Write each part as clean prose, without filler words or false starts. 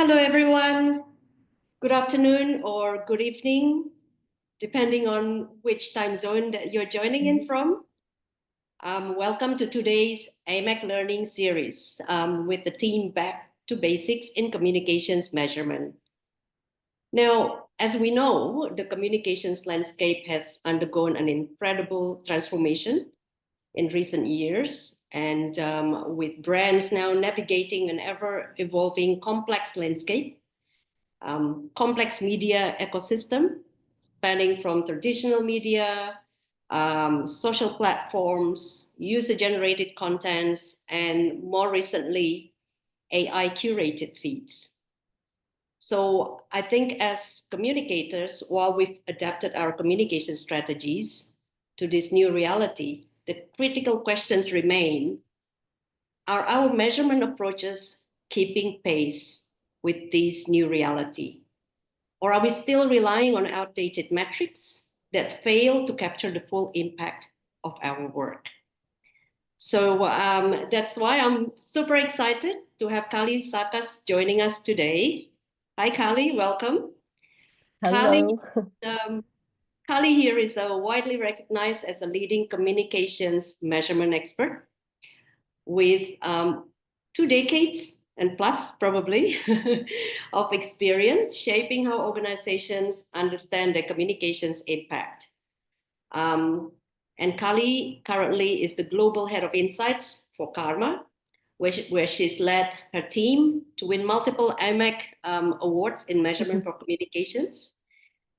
Hello, everyone. Good afternoon or good evening, depending on which time zone that you're joining in from. Welcome to today's AMEC Learning Series with the theme Back to Basics in Communications Measurement. Now, as we know, the communications landscape has undergone an incredible transformation in recent years, and with brands now navigating an ever-evolving complex landscape, complex media ecosystem spanning from traditional media, social platforms, user-generated contents, and more recently, AI-curated feeds. So I think as communicators, while we've adapted our communication strategies to this new reality, the critical questions remain: are our measurement approaches keeping pace with this new reality? Or are we still relying on outdated metrics that fail to capture the full impact of our work? So that's why I'm super excited to have Khali Sakkas joining us today. Hi, Khali, welcome. Hello. Khali here is widely recognized as a leading communications measurement expert with 2 decades and plus probably of experience shaping how organizations understand their communications impact. And Khali currently is the global head of insights for CARMA, where she's led her team to win multiple AMEC awards in measurement for communications,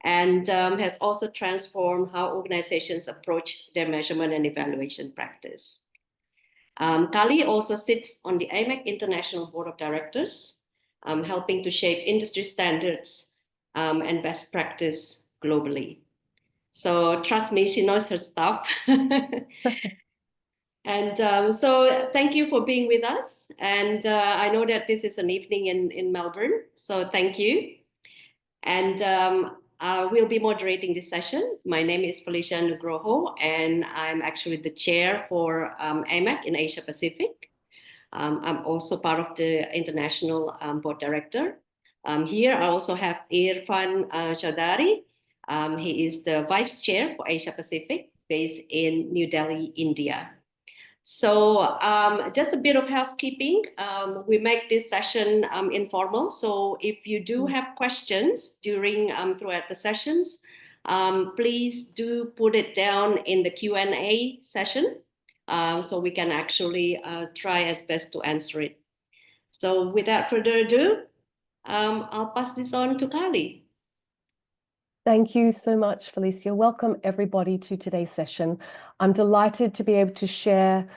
and has also transformed how organizations approach their measurement and evaluation practice. Khali also sits on the AMEC International Board of Directors, helping to shape industry standards and best practice globally. So trust me, she knows her stuff. And so thank you for being with us. And I know that this is an evening in Melbourne, so thank you. And we'll be moderating this session. My name is Felicia Nugroho, and I'm actually the chair for AMEC in Asia Pacific. I'm also part of the international board director. Here I also have Irfan Chaudhary. He is the vice chair for Asia Pacific, based in New Delhi, India. So just a bit of housekeeping. We make this session informal. So if you do have questions throughout the sessions, please do put it down in the Q&A session so we can actually try as best to answer it. So without further ado, I'll pass this on to Khali. Thank you so much, Felicia. Welcome everybody to today's session. I'm delighted to be able to share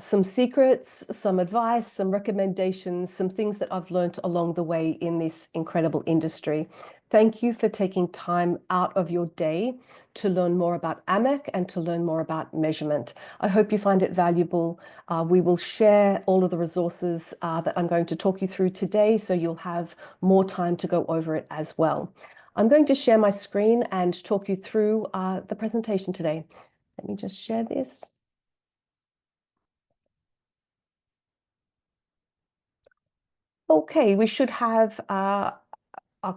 some secrets, some advice, some recommendations, some things that I've learned along the way in this incredible industry. Thank you for taking time out of your day to learn more about AMEC and to learn more about measurement. I hope you find it valuable. We will share all of the resources that I'm going to talk you through today, so you'll have more time to go over it as well. I'm going to share my screen and talk you through the presentation today. Let me just share this. Okay, we should have a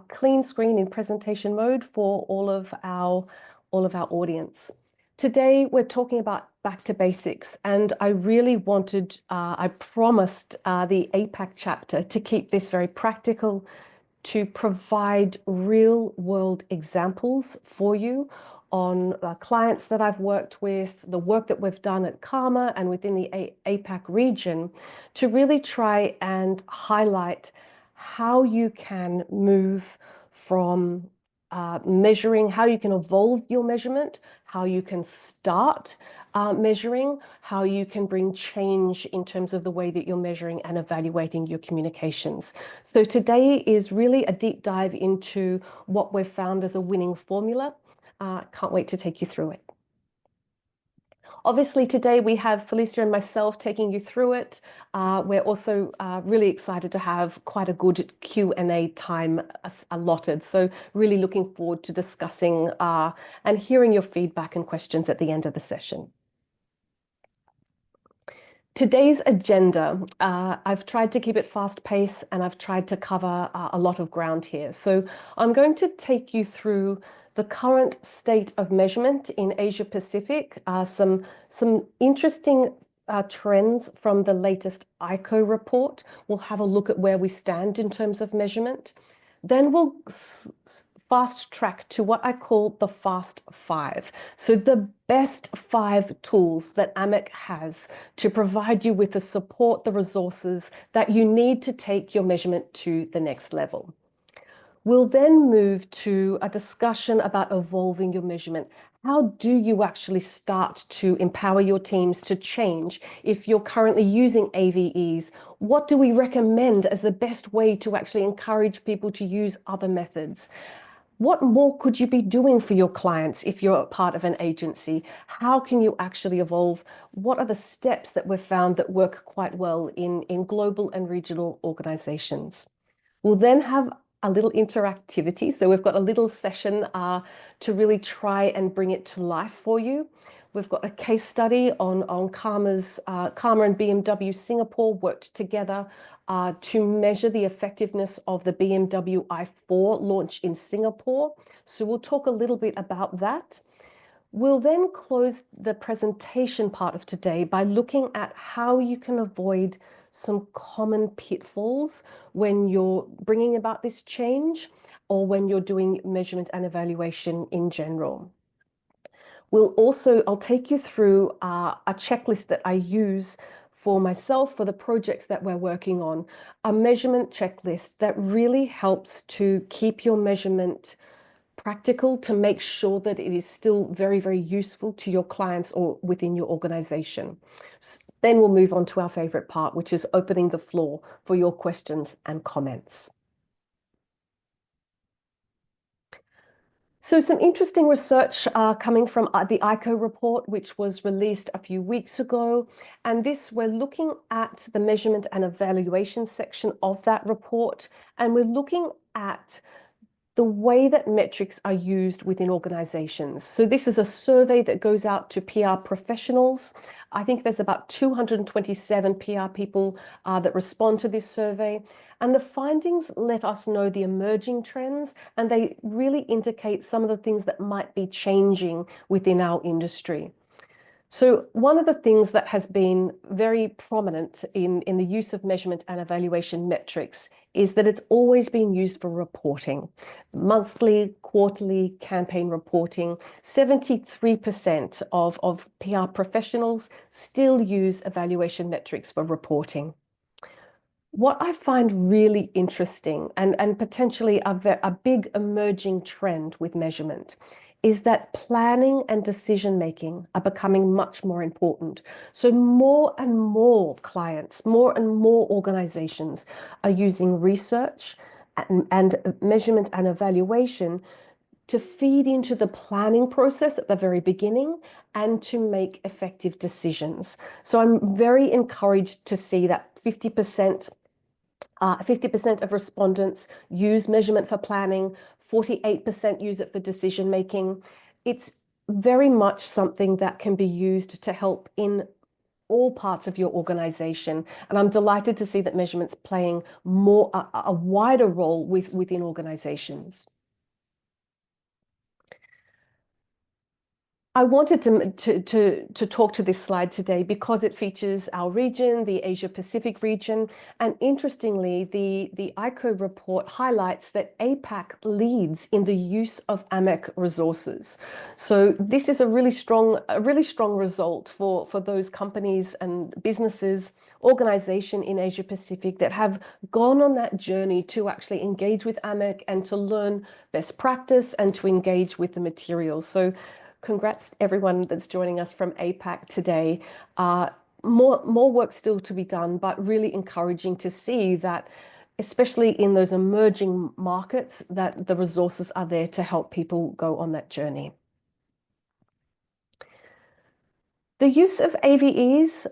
clean screen in presentation mode for all of our audience. Today, we're talking about back to basics, and I really wanted, I promised the APAC chapter to keep this very practical, to provide real-world examples for you on clients that I've worked with, the work that we've done at CARMA and within the APAC region, to really try and highlight how you can move from measuring, how you can evolve your measurement, how you can start measuring, how you can bring change in terms of the way that you're measuring and evaluating your communications. So today is really a deep dive into what we've found as a winning formula. Can't wait to take you through it. Obviously, today we have Felicia and myself taking you through it. We're also really excited to have quite a good Q&A time allotted. So really looking forward to discussing and hearing your feedback and questions at the end of the session. Today's agenda, I've tried to keep it fast paced and I've tried to cover a lot of ground here. So I'm going to take you through the current state of measurement in Asia Pacific, some interesting trends from the latest ICO report. We'll have a look at where we stand in terms of measurement. Then we'll fast track to what I call the Fast Five. So the best 5 tools that AMEC has to provide you with the support, the resources that you need to take your measurement to the next level. We'll then move to a discussion about evolving your measurement. How do you actually start to empower your teams to change? If you're currently using AVEs, what do we recommend as the best way to actually encourage people to use other methods? What more could you be doing for your clients if you're a part of an agency? How can you actually evolve? What are the steps that we've found that work quite well in global and regional organizations? We'll then have a little interactivity. So we've got a little session to really try and bring it to life for you. We've got a case study on CARMA and BMW Singapore worked together to measure the effectiveness of the BMW i4 launch in Singapore. So we'll talk a little bit about that. We'll then close the presentation part of today by looking at how you can avoid some common pitfalls when you're bringing about this change or when you're doing measurement and evaluation in general. I'll take you through a checklist that I use for myself, for the projects that we're working on, a measurement checklist that really helps to keep your measurement practical, to make sure that it is still very, very useful to your clients or within your organization. Then we'll move on to our favorite part, which is opening the floor for your questions and comments. So some interesting research coming from the ICO report, which was released a few weeks ago. And this, we're looking at the measurement and evaluation section of that report. And we're looking at the way that metrics are used within organizations. So this is a survey that goes out to PR professionals. I think there's about 227 PR people that respond to this survey. And the findings let us know the emerging trends, and they really indicate some of the things that might be changing within our industry. So one of the things that has been very prominent in the use of measurement and evaluation metrics is that it's always been used for reporting. Monthly, quarterly campaign reporting. 73% of PR professionals still use evaluation metrics for reporting. What I find really interesting and potentially a big emerging trend with measurement is that planning and decision-making are becoming much more important. So more and more clients, more and more organizations are using research and measurement and evaluation to feed into the planning process at the very beginning and to make effective decisions. So I'm very encouraged to see that 50% of respondents use measurement for planning, 48% use it for decision making. It's very much something that can be used to help in all parts of your organization. And I'm delighted to see that measurement's playing a wider role within organizations. I wanted to talk to this slide today because it features our region, the Asia Pacific region. And interestingly, the ICO report highlights that APAC leads in the use of AMEC resources. So this is a really strong result for those companies and businesses, organization in Asia Pacific that have gone on that journey to actually engage with AMEC and to learn best practice and to engage with the materials. So congrats everyone that's joining us from APAC today. More work still to be done, but really encouraging to see that, especially in those emerging markets, that the resources are there to help people go on that journey. The use of AVEs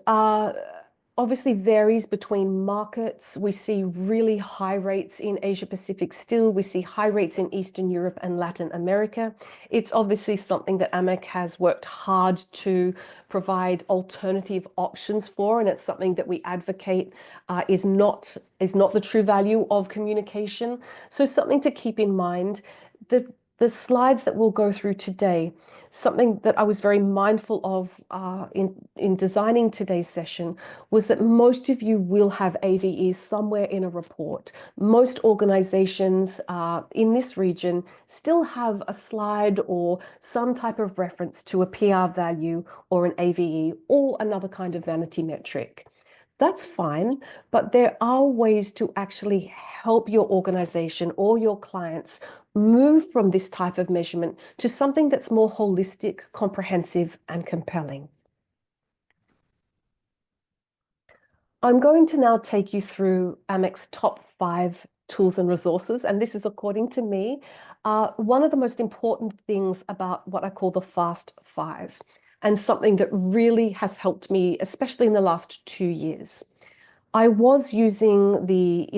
obviously varies between markets. We see really high rates in Asia Pacific still. We see high rates in Eastern Europe and Latin America. It's obviously something that AMEC has worked hard to provide alternative options for, and it's something that we advocate is not the true value of communication. So something to keep in mind. The slides that we'll go through today, something that I was very mindful of in designing today's session was that most of you will have AVEs somewhere in a report. Most organizations in this region still have a slide or some type of reference to a PR value or an AVE or another kind of vanity metric. That's fine, but there are ways to actually help your organization or your clients move from this type of measurement to something that's more holistic, comprehensive, and compelling. I'm going to now take you through AMEC's top 5 tools and resources, and this is according to me, one of the most important things about what I call the Fast 5, and something that really has helped me, especially in the last 2 years. I was using the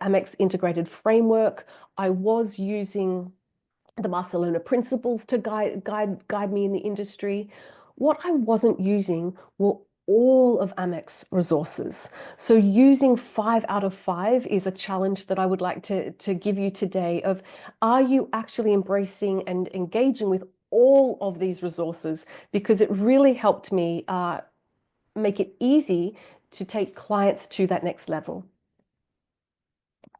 AMEC's integrated framework. I was using the Barcelona principles to guide me in the industry. What I wasn't using were all of AMEC's resources. So using 5 out of 5 is a challenge that I would like to give you today of, are you actually embracing and engaging with all of these resources? Because it really helped me make it easy to take clients to that next level.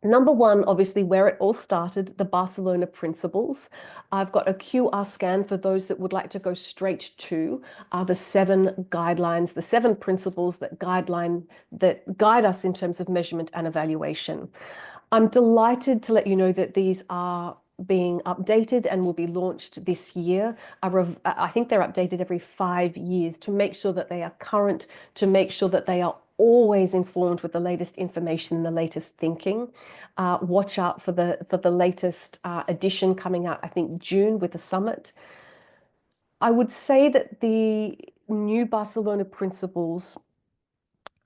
Number 1, obviously, where it all started, the Barcelona principles. I've got a QR scan for those that would like to go straight to the 7 guidelines, the 7 principles that guide us in terms of measurement and evaluation. I'm delighted to let you know that these are being updated and will be launched this year. I think they're updated every 5 years to make sure that they are current, to make sure that they are always informed with the latest information, the latest thinking. Watch out for the latest edition coming out, I think June, with the summit. I would say that the new Barcelona principles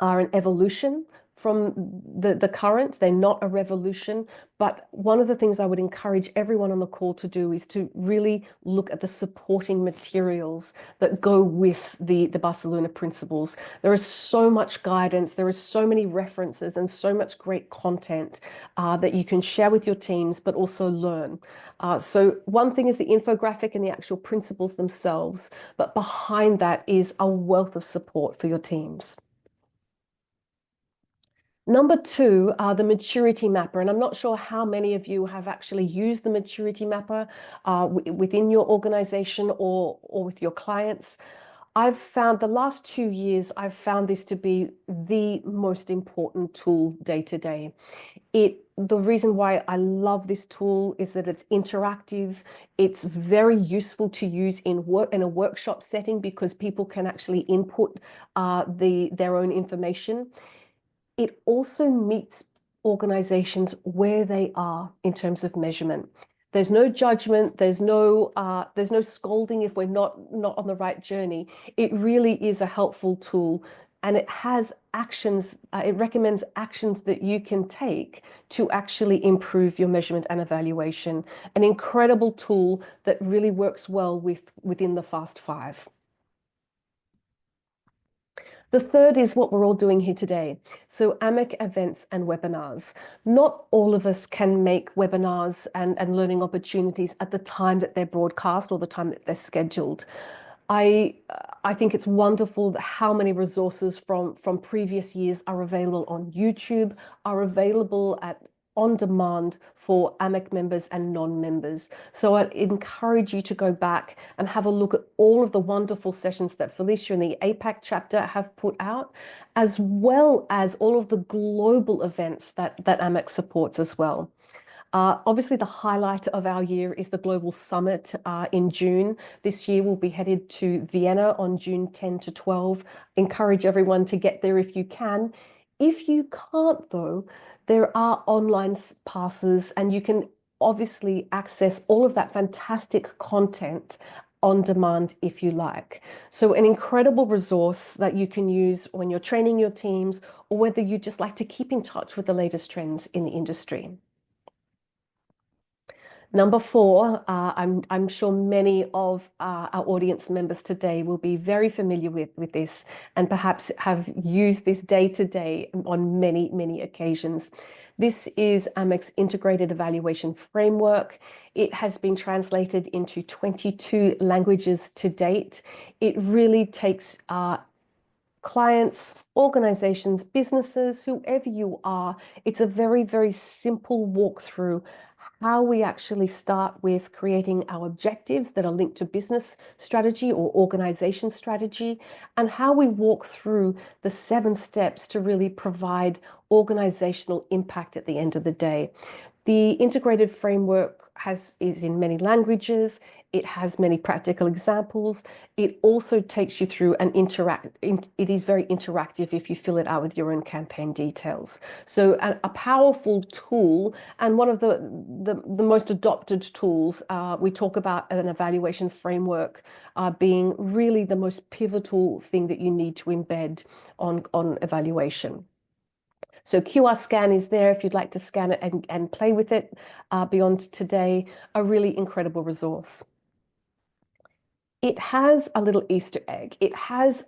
are an evolution from the current. They're not a revolution, but one of the things I would encourage everyone on the call to do is to really look at the supporting materials that go with the Barcelona principles. There is so much guidance, there is so many references and so much great content that you can share with your teams, but also learn. So one thing is the infographic and the actual principles themselves, but behind that is a wealth of support for your teams. Number 2, the maturity mapper, and I'm not sure how many of you have actually used the maturity mapper within your organization or with your clients. I've found the last 2 years, I've found this to be the most important tool day to day. The reason why I love this tool is that it's interactive. It's very useful to use in a workshop setting because people can actually input their own information. It also meets organizations where they are in terms of measurement. There's no judgment, there's no scolding if we're not on the right journey. It really is a helpful tool, and it has actions, it recommends actions that you can take to actually improve your measurement and evaluation. An incredible tool that really works well within the Fast 5. The third is what we're all doing here today. So AMEC events and webinars. Not all of us can make webinars and learning opportunities at the time that they're broadcast or the time that they're scheduled. I think it's wonderful that how many resources from previous years are available on YouTube, are available on demand for AMEC members and non-members. So I encourage you to go back and have a look at all of the wonderful sessions that Felicia and the APAC chapter have put out, as well as all of the global events that AMEC supports as well. Obviously, the highlight of our year is the Global Summit in June. This year, we'll be headed to Vienna on June 10 to 12. Encourage everyone to get there if you can. If you can't, though, there are online passes, and you can obviously access all of that fantastic content on demand, if you like. So an incredible resource that you can use when you're training your teams, or whether you just like to keep in touch with the latest trends in the industry. Number four, I'm sure many of our audience members today will be very familiar with this, and perhaps have used this day to day on many, many occasions. This is AMEC's Integrated Evaluation Framework. It has been translated into 22 languages to date. It really takes clients, organizations, businesses, whoever you are. It's a very, very simple walkthrough how we actually start with creating our objectives that are linked to business strategy or organization strategy, and how we walk through the 7 steps to really provide organizational impact at the end of the day. The integrated framework is in many languages. It has many practical examples. It also takes you through and it is very interactive if you fill it out with your own campaign details. So a powerful tool, and one of the most adopted tools. We talk about an evaluation framework being really the most pivotal thing that you need to embed on evaluation. So QR scan is there if you'd like to scan it and play with it beyond today. A really incredible resource. It has a little Easter egg. It has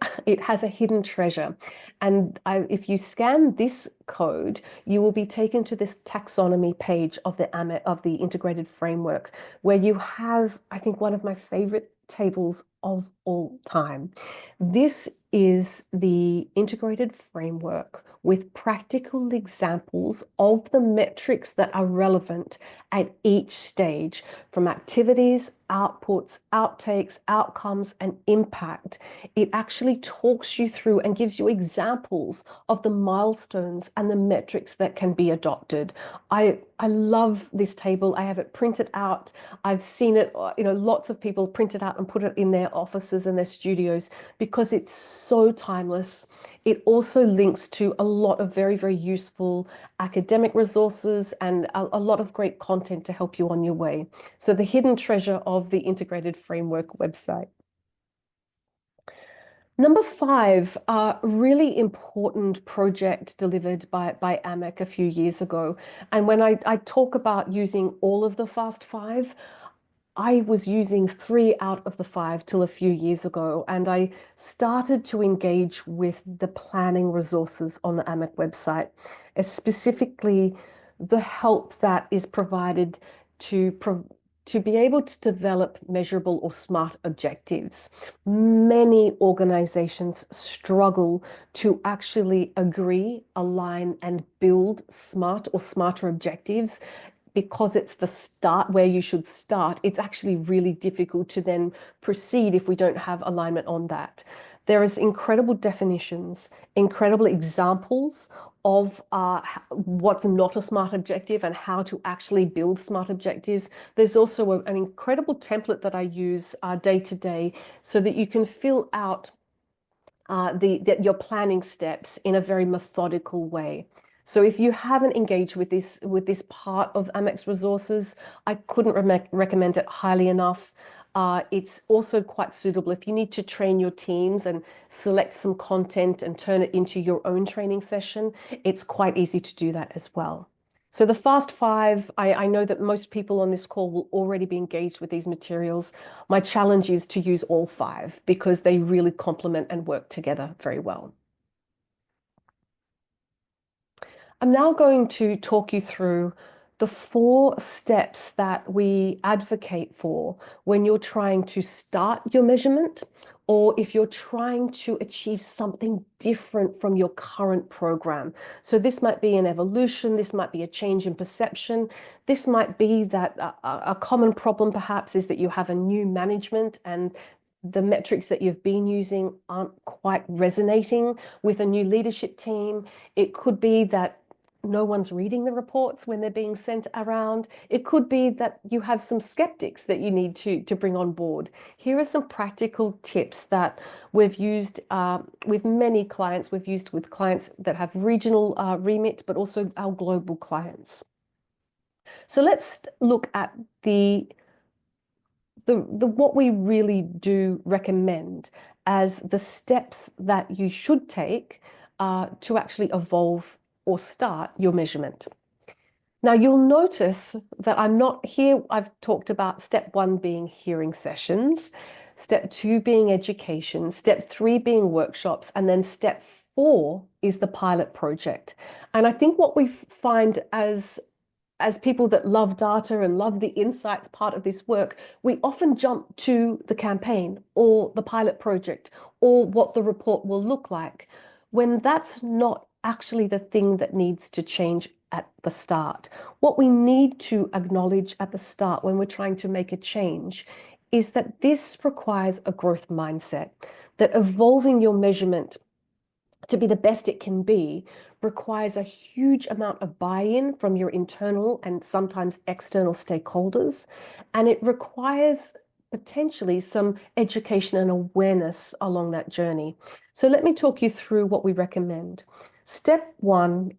a hidden treasure. And if you scan this code, you will be taken to this taxonomy page of the integrated framework, where you have, I think, one of my favorite tables of all time. This is the integrated framework with practical examples of the metrics that are relevant at each stage, from activities, outputs, outtakes, outcomes, and impact. It actually talks you through and gives you examples of the milestones and the metrics that can be adopted. I love this table. I have it printed out. I've seen it, lots of people print it out and put it in their offices and their studios, because it's so timeless. It also links to a lot of very, very useful academic resources and a lot of great content to help you on your way. So the hidden treasure of the Integrated Framework website. Number 5, a really important project delivered by AMEC a few years ago. And when I talk about using all of the Fast 5, I was using 3 out of the 5 till a few years ago, and I started to engage with the planning resources on the AMEC website, specifically the help that is provided to be able to develop measurable or SMART objectives. Many organizations struggle to actually agree, align, and build SMART or smarter objectives. Because it's the start where you should start, it's actually really difficult to then proceed if we don't have alignment on that. There is incredible definitions, incredible examples of what's not a SMART objective and how to actually build SMART objectives. There's also an incredible template that I use day to day, so that you can fill out your planning steps in a very methodical way. So if you haven't engaged with this part of AMEC's resources, I couldn't recommend it highly enough. It's also quite suitable if you need to train your teams and select some content and turn it into your own training session. It's quite easy to do that as well. So the Fast 5, I know that most people on this call will already be engaged with these materials. My challenge is to use all 5 because they really complement and work together very well. I'm now going to talk you through the 4 steps that we advocate for when you're trying to start your measurement, or if you're trying to achieve something different from your current program. So this might be an evolution, this might be a change in perception, this might be that a common problem perhaps is that you have a new management and the metrics that you've been using aren't quite resonating with a new leadership team. It could be that no one's reading the reports when they're being sent around. It could be that you have some skeptics that you need to bring on board. Here are some practical tips that we've used with many clients. We've used with clients that have regional remit, but also our global clients. So let's look at the what we really do recommend as the steps that you should take to actually evolve or start your measurement. Now, you'll notice that I'm not here. I've talked about step 1 being hearing sessions, step 2 being education, step 3 being workshops, and then step 4 is the pilot project. And I think what we find as people that love data and love the insights part of this work, we often jump to the campaign or the pilot project or what the report will look like, when that's not actually the thing that needs to change at the start. What we need to acknowledge at the start when we're trying to make a change is that this requires a growth mindset, that evolving your measurement to be the best it can be requires a huge amount of buy-in from your internal and sometimes external stakeholders. And it requires potentially some education and awareness along that journey. So let me talk you through what we recommend. Step 1,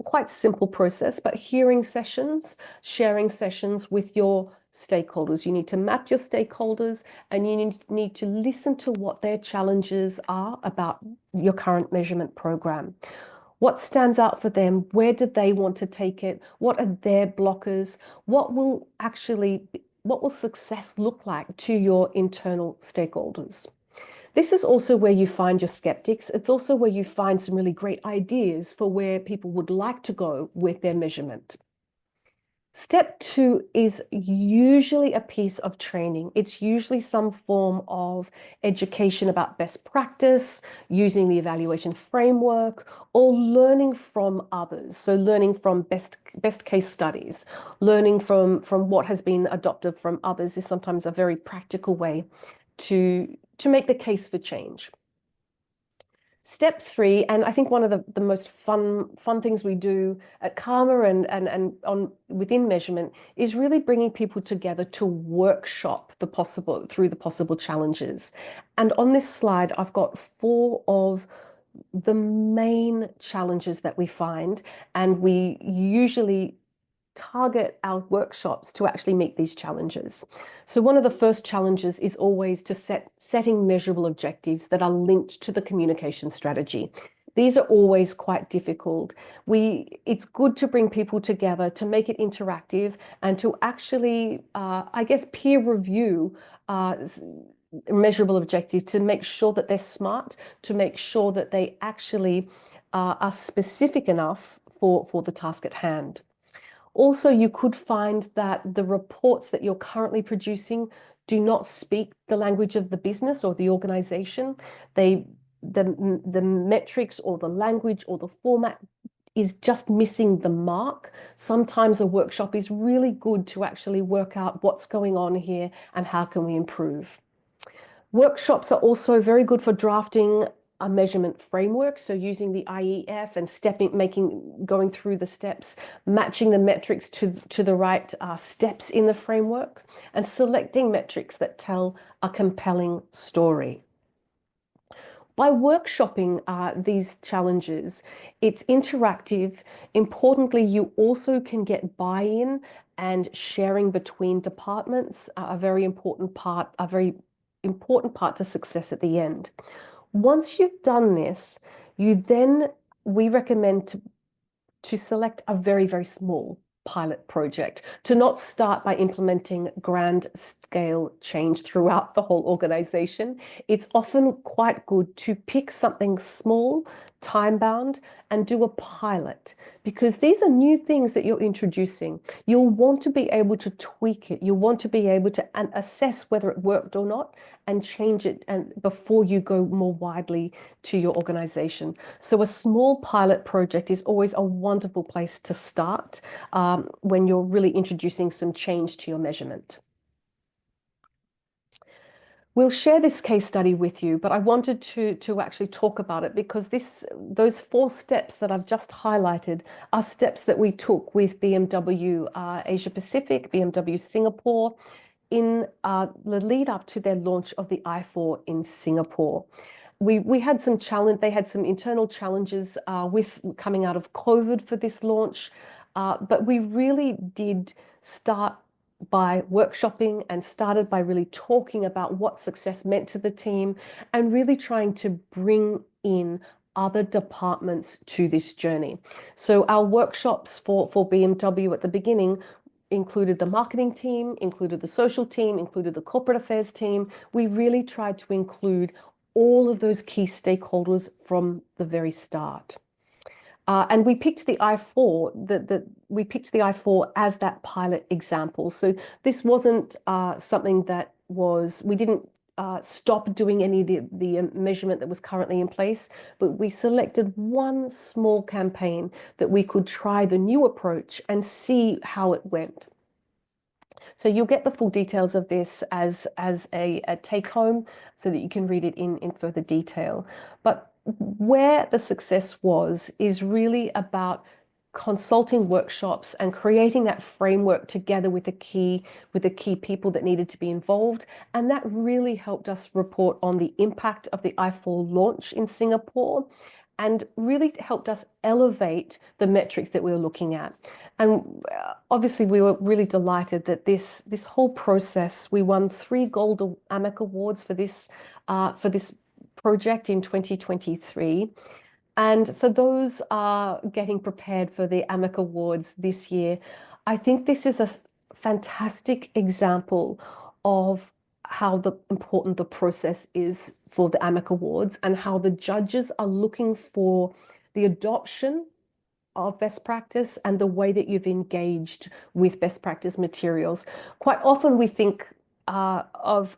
quite simple process, but hearing sessions, sharing sessions with your stakeholders. You need to map your stakeholders and you need to listen to what their challenges are about your current measurement program. What stands out for them? Where do they want to take it? What are their blockers? What will success look like to your internal stakeholders? This is also where you find your skeptics. It's also where you find some really great ideas for where people would like to go with their measurement. Step 2 is usually a piece of training. It's usually some form of education about best practice, using the evaluation framework, or learning from others. So learning from best case studies, learning from what has been adopted from others is sometimes a very practical way to make the case for change. Step 3, and I think one of the most fun things we do at CARMA and within measurement is really bringing people together to workshop through the possible challenges. And on this slide, I've got 4 of the main challenges that we find, and we usually target our workshops to actually meet these challenges. So one of the first challenges is always to setting measurable objectives that are linked to the communication strategy. These are always quite difficult. It's good to bring people together to make it interactive and to actually, I guess, peer review measurable objectives to make sure that they're smart, to make sure that they actually are specific enough for the task at hand. Also, you could find that the reports that you're currently producing do not speak the language of the business or the organization. The metrics or the language or the format is just missing the mark. Sometimes a workshop is really good to actually work out what's going on here and how can we improve. Workshops are also very good for drafting a measurement framework, so using the IEF and going through the steps, matching the metrics to the right steps in the framework, and selecting metrics that tell a compelling story. By workshopping these challenges, it's interactive. Importantly, you also can get buy-in and sharing between departments, a very important part to success at the end. Once you've done this, we recommend to select a very, very small pilot project, to not start by implementing grand scale change throughout the whole organization. It's often quite good to pick something small, time-bound, and do a pilot, because these are new things that you're introducing. You'll want to be able to tweak it. You'll want to be able to assess whether it worked or not and change it before you go more widely to your organization. So a small pilot project is always a wonderful place to start when you're really introducing some change to your measurement. We'll share this case study with you, but I wanted to actually talk about it because those 4 steps that I've just highlighted are steps that we took with BMW Asia Pacific, BMW Singapore, in the lead up to their launch of the i4 in Singapore. We had some challenge. They had some internal challenges with coming out of COVID for this launch, but we really did start by workshopping and started by really talking about what success meant to the team and really trying to bring in other departments to this journey. So our workshops for BMW at the beginning included the marketing team, included the social team, included the corporate affairs team. We really tried to include all of those key stakeholders from the very start. And we picked the I4, we picked the I4 as that pilot example. So this wasn't something that was, we didn't stop doing any of the measurement that was currently in place, but we selected one small campaign that we could try the new approach and see how it went. So you'll get the full details of this as a take home so that you can read it in further detail. But where the success was is really about consulting workshops and creating that framework together with the key people that needed to be involved. And that really helped us report on the impact of the I4 launch in Singapore and really helped us elevate the metrics that we were looking at. And obviously, we were really delighted that this whole process, we won 3 Gold AMEC Awards for this project in 2023. And for those getting prepared for the AMEC Awards this year, I think this is a fantastic example of how important the process is for the AMEC Awards and how the judges are looking for the adoption of best practice and the way that you've engaged with best practice materials. Quite often we think of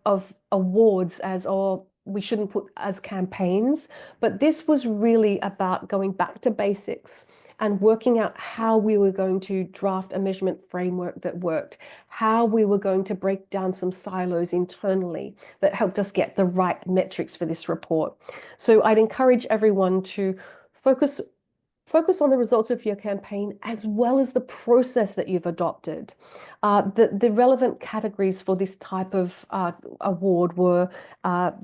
awards as, oh, we shouldn't put as campaigns, but this was really about going back to basics and working out how we were going to draft a measurement framework that worked, how we were going to break down some silos internally that helped us get the right metrics for this report. So I'd encourage everyone to focus on the results of your campaign as well as the process that you've adopted. The relevant categories for this type of award were a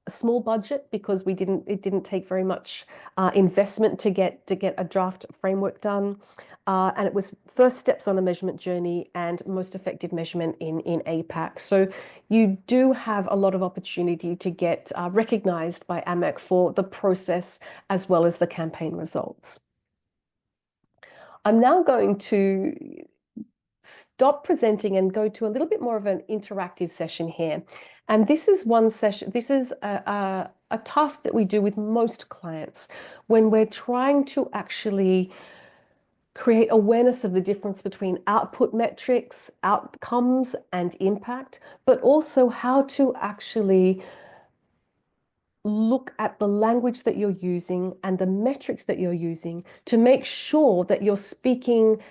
small budget because it didn't take very much investment to get a draft framework done. And it was first steps on a measurement journey and most effective measurement in APAC. So you do have a lot of opportunity to get recognized by AMEC for the process as well as the campaign results. I'm now going to stop presenting and go to a little bit more of an interactive session here. And this is one session, this is a task that we do with most clients when we're trying to actually create awareness of the difference between output metrics, outcomes, and impact, but also how to actually look at the language that you're using and the metrics that you're using to make sure that you're speaking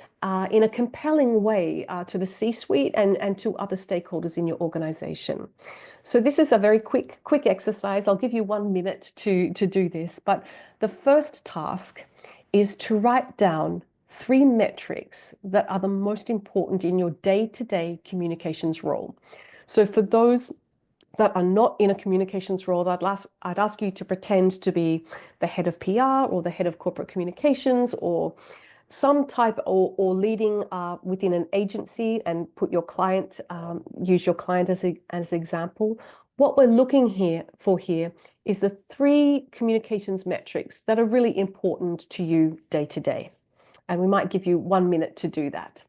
in a compelling way to the C-suite and to other stakeholders in your organization. So this is a very quick exercise. I'll give you 1 minute to do this, but the first task is to write down 3 metrics that are the most important in your day-to-day communications role. So for those that are not in a communications role, I'd ask you to pretend to be the head of PR or the head of corporate communications or some type or leading within an agency and put your client, use your client as an example. What we're looking for here is the 3 communications metrics that are really important to you day to day. And we might give you 1 minute to do that.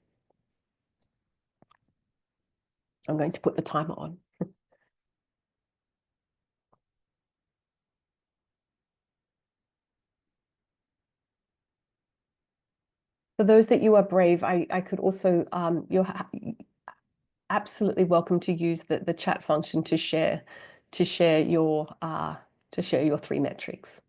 I'm going to put the timer on. For those that you are brave, I could also, you're absolutely welcome to use the chat function to share your 3 metrics.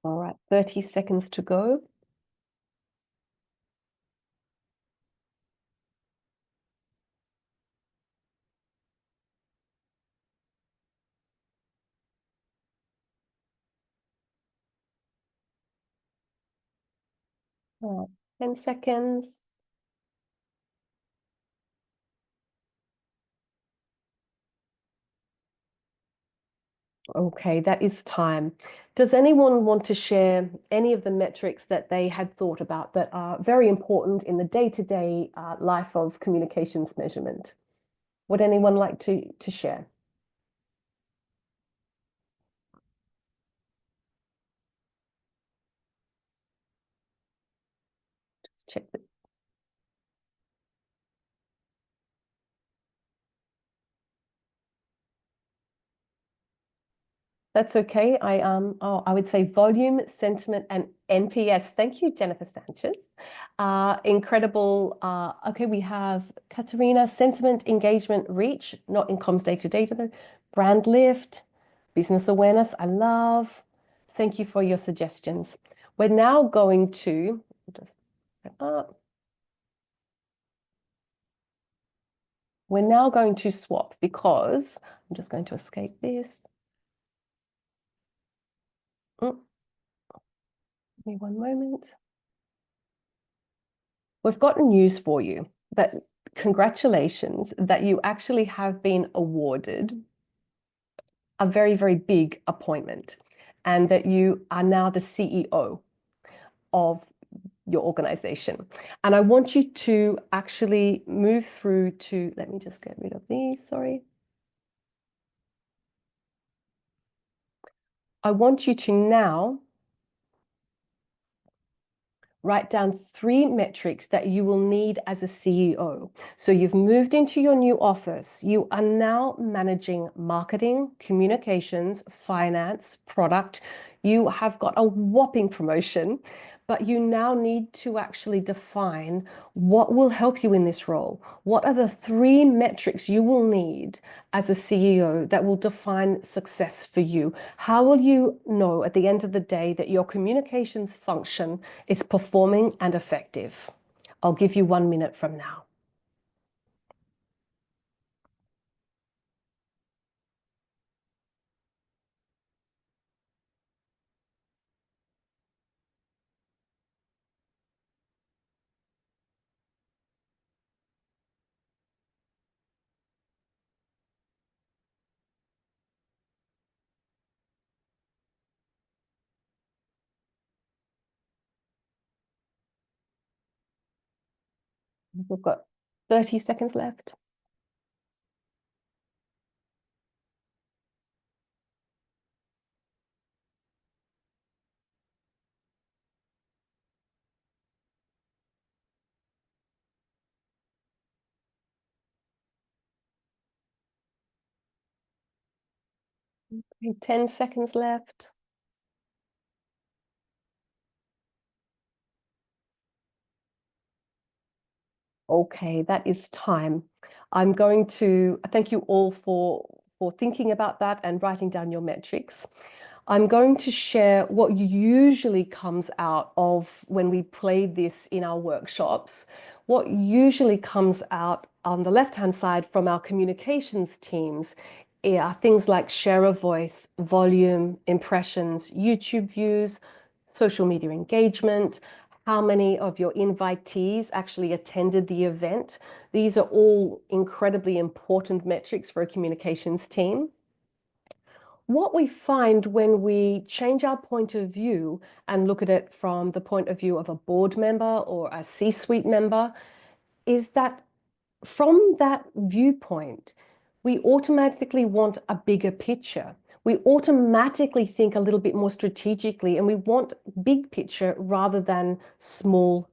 All right, 30 seconds to go. All right, 10 seconds. Okay, that is time. Does anyone want to share any of the metrics that they had thought about that are very important in the day-to-day life of communications measurement? Would anyone like to share? Just check the That's okay. I would say volume, sentiment, and NPS. Thank you, Jennifer Sanchez. Incredible. Okay, we have Katerina, sentiment, engagement, reach, not in comms data though. Brand lift, business awareness. I love. Thank you for your suggestions. We're now going to just we're now going to swap because I'm just going to escape this. Give me one moment. We've got news for you that congratulations that you actually have been awarded a very, very big appointment and that you are now the CEO of your organization. And I want you to actually move through to, let me just get rid of these, sorry. I want you to now write down 3 metrics that you will need as a CEO. So you've moved into your new office. You are now managing marketing, communications, finance, product. You have got a whopping promotion, but you now need to actually define what will help you in this role. What are the 3 metrics you will need as a CEO that will define success for you? How will you know at the end of the day that your communications function is performing and effective? I'll give you 1 minute from now. We've got 30 seconds left. Okay, 10 seconds left. Okay, that is time. I'm going to thank you all for thinking about that and writing down your metrics. I'm going to share what usually comes out of when we play this in our workshops. What usually comes out on the left-hand side from our communications teams are things like share of voice, volume, impressions, YouTube views, social media engagement, how many of your invitees actually attended the event. These are all incredibly important metrics for a communications team. What we find when we change our point of view and look at it from the point of view of a board member or a C-suite member is that from that viewpoint, we automatically want a bigger picture. We automatically think a little bit more strategically, and we want big picture rather than small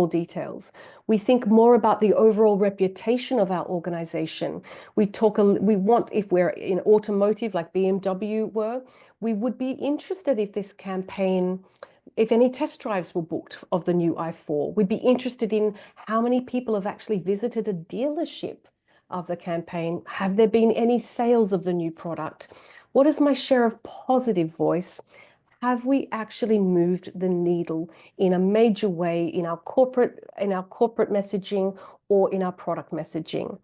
details. We think more about the overall reputation of our organization. We want, if we're in automotive like BMW were, we would be interested if this campaign, if any test drives were booked of the new i4. We'd be interested in how many people have actually visited a dealership of the campaign. Have there been any sales of the new product? What is my share of positive voice? Have we actually moved the needle in a major way in our corporate messaging or in our product messaging?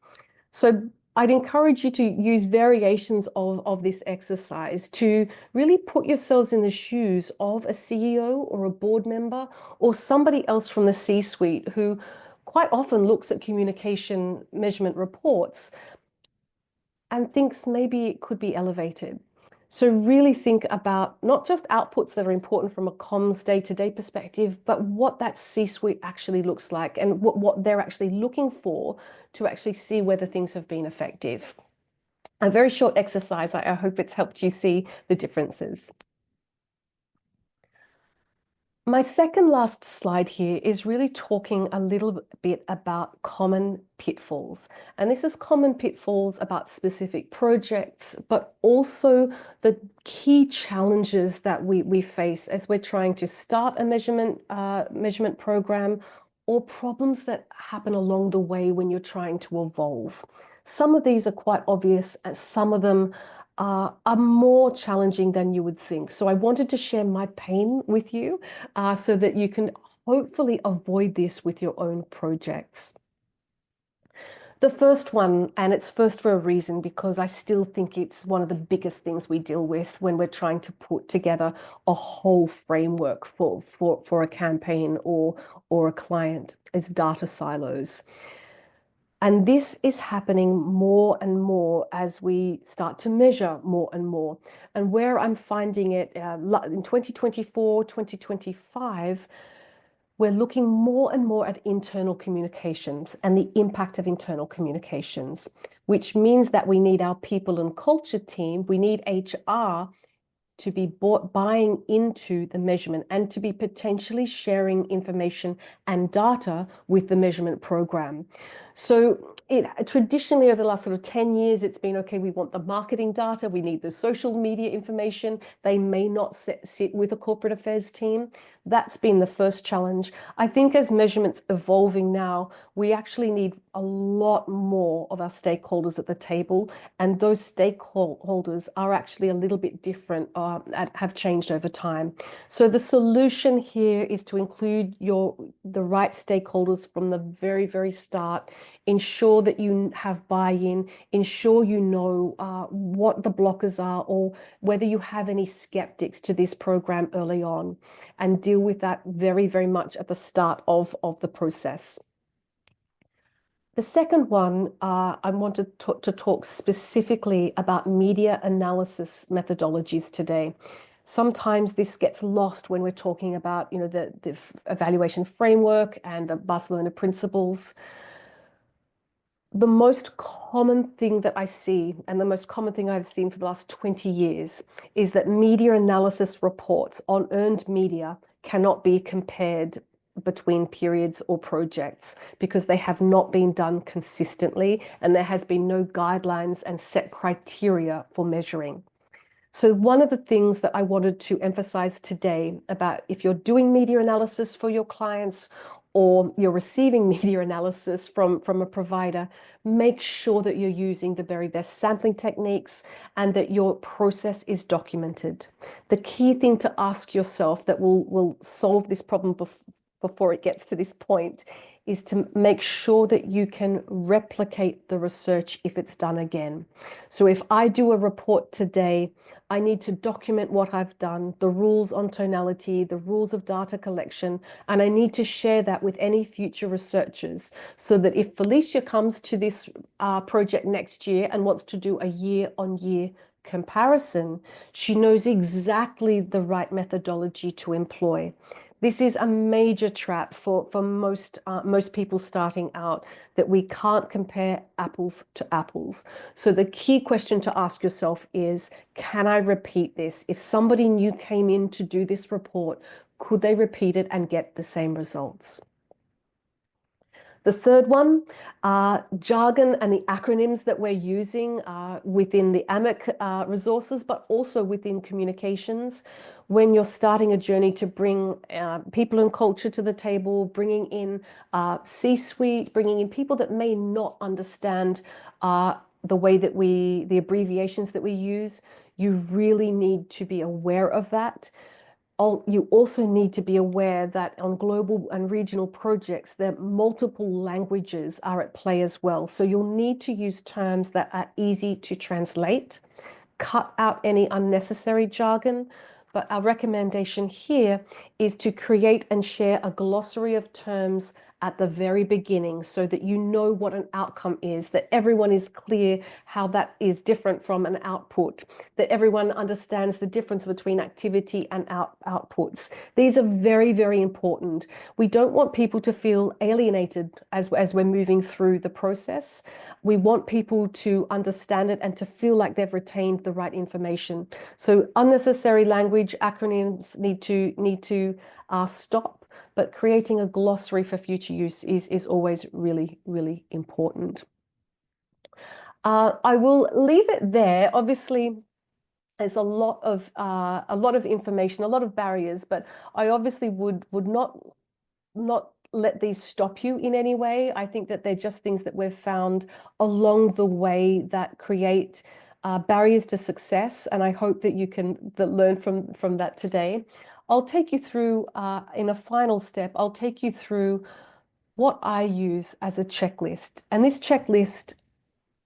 So I'd encourage you to use variations of this exercise to really put yourselves in the shoes of a CEO or a board member or somebody else from the C-suite who quite often looks at communication measurement reports and thinks maybe it could be elevated. So really think about not just outputs that are important from a comms day-to-day perspective, but what that C-suite actually looks like and what they're actually looking for to actually see whether things have been effective. A very short exercise. I hope it's helped you see the differences. My second last slide here is really talking a little bit about common pitfalls. And this is common pitfalls about specific projects, but also the key challenges that we face as we're trying to start a measurement program, or problems that happen along the way when you're trying to evolve. Some of these are quite obvious, and some of them are more challenging than you would think. So I wanted to share my pain with you so that you can hopefully avoid this with your own projects. The first one, and it's first for a reason, because I still think it's one of the biggest things we deal with when we're trying to put together a whole framework for a campaign or a client, is data silos. And this is happening more and more as we start to measure more and more. And where I'm finding it in 2024, 2025, we're looking more and more at internal communications and the impact of internal communications, which means that we need our people and culture team, we need HR to be buying into the measurement and to be potentially sharing information and data with the measurement program. So traditionally over the last sort of 10 years, it's been, okay, we want the marketing data, we need the social media information. They may not sit with a corporate affairs team. That's been the first challenge. I think as measurement's evolving now, we actually need a lot more of our stakeholders at the table, and those stakeholders are actually a little bit different, have changed over time. So the solution here is to include the right stakeholders from the very, very start. Ensure that you have buy-in, ensure you know what the blockers are, or whether you have any skeptics to this program early on, and deal with that very, very much at the start of the process. The second one, I wanted to talk specifically about media analysis methodologies today. Sometimes this gets lost when we're talking about, the evaluation framework and the Barcelona principles. The most common thing that I see, and the most common thing I've seen for the last 20 years, is that media analysis reports on earned media cannot be compared between periods or projects because they have not been done consistently, and there has been no guidelines and set criteria for measuring. So one of the things that I wanted to emphasize today about if you're doing media analysis for your clients or you're receiving media analysis from a provider, make sure that you're using the very best sampling techniques and that your process is documented. The key thing to ask yourself that will solve this problem before it gets to this point is to make sure that you can replicate the research if it's done again. So if I do a report today, I need to document what I've done, the rules on tonality, the rules of data collection, and I need to share that with any future researchers so that if Felicia comes to this project next year and wants to do a year-on-year comparison, she knows exactly the right methodology to employ. This is a major trap for most people starting out, that we can't compare apples to apples. So the key question to ask yourself is, can I repeat this? If somebody new came in to do this report, could they repeat it and get the same results? The third one, jargon and the acronyms that we're using within the AMEC resources, but also within communications. When you're starting a journey to bring people and culture to the table, bringing in C-suite, bringing in people that may not understand the way that the abbreviations that we use, you really need to be aware of that. You also need to be aware that on global and regional projects, that multiple languages are at play as well. So you'll need to use terms that are easy to translate, cut out any unnecessary jargon. But our recommendation here is to create and share a glossary of terms at the very beginning so that you know what an outcome is, that everyone is clear how that is different from an output, that everyone understands the difference between activity and outputs. These are very, very important. We don't want people to feel alienated as we're moving through the process. We want people to understand it and to feel like they've retained the right information. So unnecessary language, acronyms need to stop, but creating a glossary for future use is always really, really important. I will leave it there. Obviously, there's a lot of information, a lot of barriers, but I obviously would not let these stop you in any way. I think that they're just things that we've found along the way that create barriers to success, and I hope that you can learn from that today. I'll take you through, in a final step, I'll take you through what I use as a checklist. And this checklist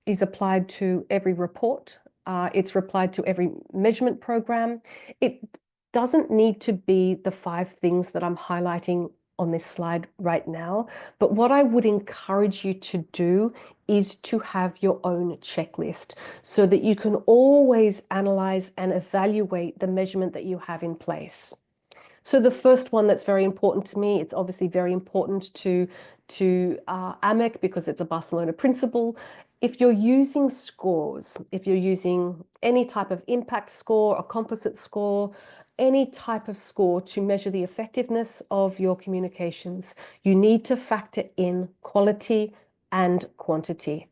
is applied to every report. It's applied to every measurement program. It doesn't need to be the 5 things that I'm highlighting on this slide right now, but what I would encourage you to do is to have your own checklist so that you can always analyze and evaluate the measurement that you have in place. So the first one that's very important to me, it's obviously very important to AMEC because it's a Barcelona principle. If you're using scores, if you're using any type of impact score, a composite score, any type of score to measure the effectiveness of your communications, you need to factor in quality and quantity.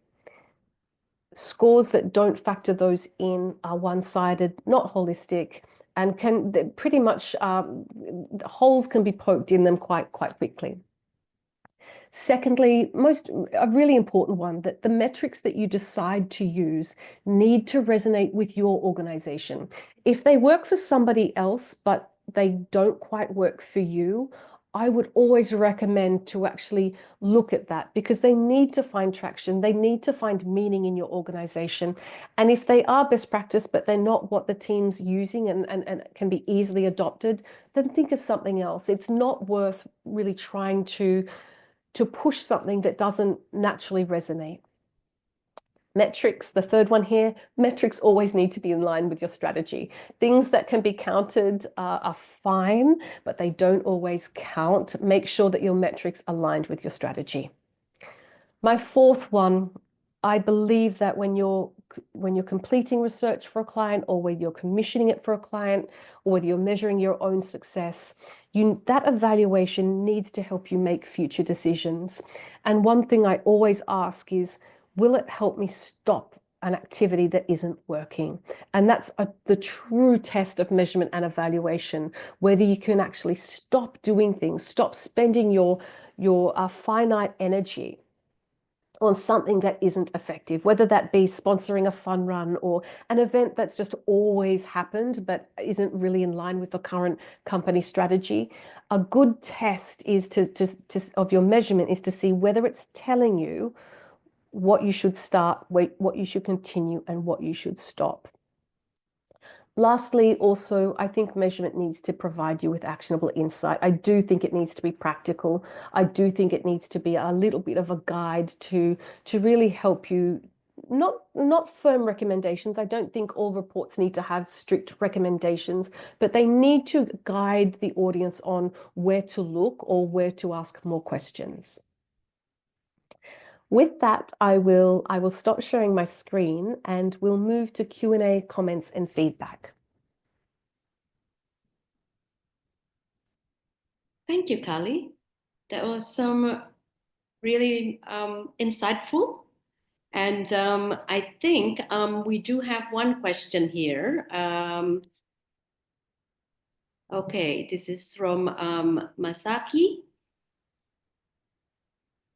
Scores that don't factor those in are one-sided, not holistic, and can pretty much holes can be poked in them quite quickly. Secondly, a really important one, that the metrics that you decide to use need to resonate with your organization. If they work for somebody else, but they don't quite work for you, I would always recommend to actually look at that, because they need to find traction. They need to find meaning in your organization. And if they are best practice, but they're not what the team's using and can be easily adopted, then think of something else. It's not worth really trying to push something that doesn't naturally resonate. Metrics, the third one here, metrics always need to be in line with your strategy. Things that can be counted are fine, but they don't always count. Make sure that your metrics aligned with your strategy. My fourth one, I believe that when you're completing research for a client, or when you're commissioning it for a client, or whether you're measuring your own success, that evaluation needs to help you make future decisions. And one thing I always ask is, will it help me stop an activity that isn't working? And that's the true test of measurement and evaluation, whether you can actually stop doing things, stop spending your finite energy on something that isn't effective, whether that be sponsoring a fun run or an event that's just always happened but isn't really in line with the current company strategy. A good test is of your measurement is to see whether it's telling you what you should start, what you should continue, and what you should stop. Lastly, also, I think measurement needs to provide you with actionable insight. I do think it needs to be practical. I do think it needs to be a little bit of a guide to really help you, not firm recommendations. I don't think all reports need to have strict recommendations, but they need to guide the audience on where to look or where to ask more questions. With that, I will stop sharing my screen and we'll move to Q&A, comments, and feedback. Thank you, Khali. That was some really insightful. And I think we do have one question here. Okay, this is from Masaki.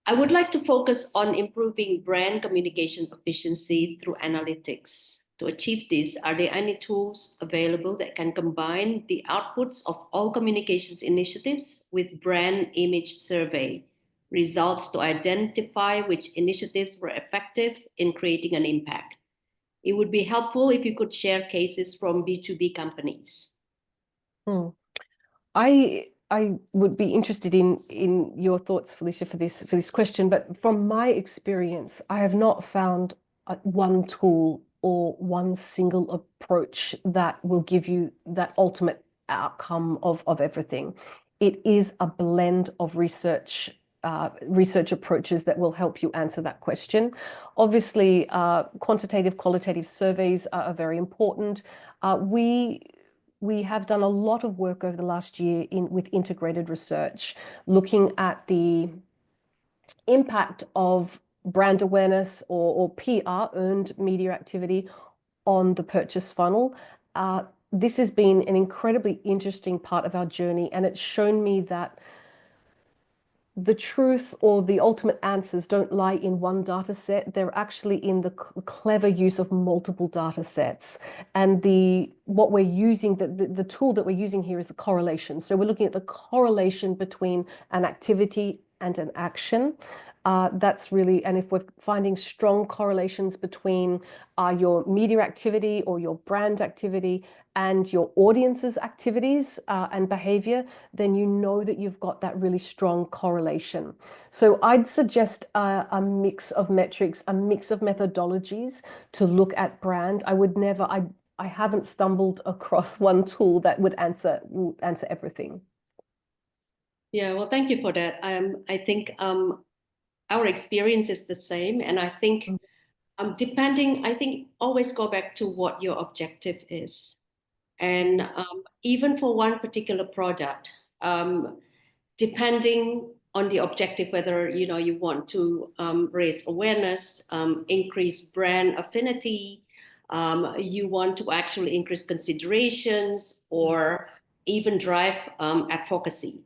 I would like to focus on improving brand communication efficiency through analytics. To achieve this, are there any tools available that can combine the outputs of all communications initiatives with brand image survey results to identify which initiatives were effective in creating an impact? It would be helpful if you could share cases from B2B companies. I I would be interested in your thoughts, Felicia, for this question. But from my experience, I have not found one tool or one single approach that will give you that ultimate outcome of everything. It is a blend of research approaches that will help you answer that question. Obviously, quantitative, qualitative surveys are very important. We have done a lot of work over the last year with integrated research, looking at the impact of brand awareness or PR, earned media activity, on the purchase funnel. This has been an incredibly interesting part of our journey, and it's shown me that the truth or the ultimate answers don't lie in one data set. They're actually in the clever use of multiple data sets. And what we're using, the tool that we're using here is the correlation. So we're looking at the correlation between an activity and an action. That's really, and if we're finding strong correlations between your media activity or your brand activity and your audience's activities and behavior, then you know that you've got that really strong correlation. So I'd suggest a mix of metrics, a mix of methodologies to look at brand. I haven't stumbled across one tool that would answer everything. Yeah, well, thank you for that. I think our experience is the same, and I think always go back to what your objective is. And even for one particular product, depending on the objective, whether you want to raise awareness, increase brand affinity, you want to actually increase considerations, or even drive advocacy.